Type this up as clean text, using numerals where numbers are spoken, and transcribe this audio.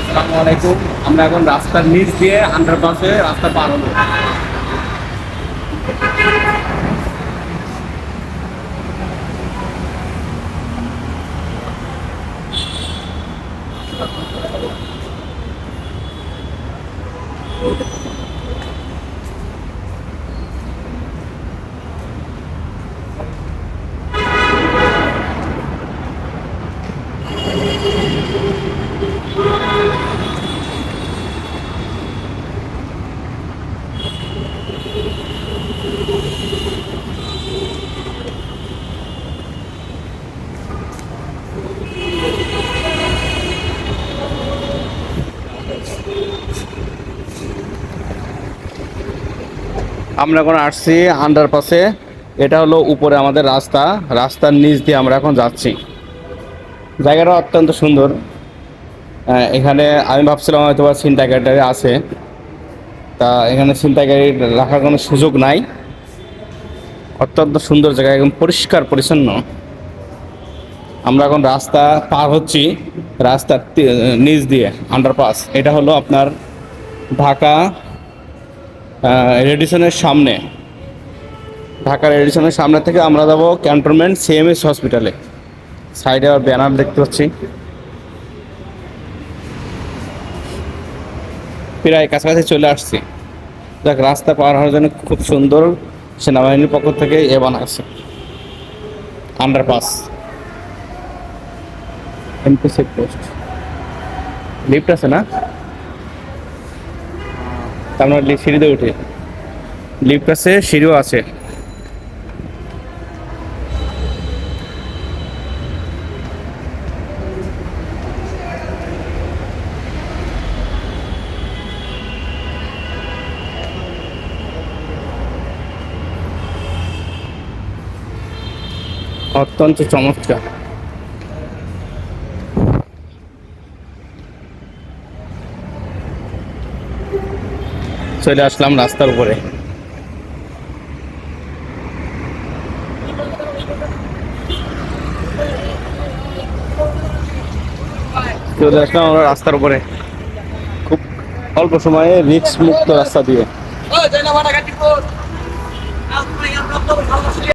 আসসালামু আলাইকুম। আমরা এখন রাস্তার নিচ দিয়ে আন্ডারপাসে রাস্তা পার হবো। আমরা এখন আসছি আন্ডারপাসে। এটা হলো উপরে আমাদের রাস্তা, রাস্তার নিচ দিয়ে আমরা এখন যাচ্ছি। জায়গাটা অত্যন্ত সুন্দর। এখানে আমি ভাবছিলাম হয়তো বা ছিনতাইকারী আছে, তা এখানে ছিনতাইকারী রাখার কোনো সুযোগ নাই। অত্যন্ত সুন্দর জায়গা, একদম পরিষ্কার পরিচ্ছন্ন। আমরা এখন রাস্তা পার হচ্ছি, রাস্তার নিচ দিয়ে আন্ডারপাস। এটা হলো আপনার ঢাকা রেডিসনের সামনে। ঢাকা রেডিসনের সামনে থেকে আমরা যাব ক্যান্টনমেন্ট সিএমএস হসপিটালে। সাইডে আর ব্যানার দেখতে পাচ্ছি। প্রায় কাছাকাছি চলে আসছি। দেখ, রাস্তা পার হওয়ার জন্য খুব সুন্দর সেনাবাহিনীর পক্ষ থেকে বানা আছে আন্ডারপাস। এমপি চেকপোস্ট, লিফট আছে না? আমরা সিঁড়িতে উঠে, লিফট আছে, সিঁড়িও আছে। অত্যন্ত চমৎকার। চলে আসলাম রাস্তার উপরে। চলে আসলাম আমরা রাস্তার উপরে, খুব অল্প সময়ে রিস্ক মুক্ত রাস্তা দিয়ে।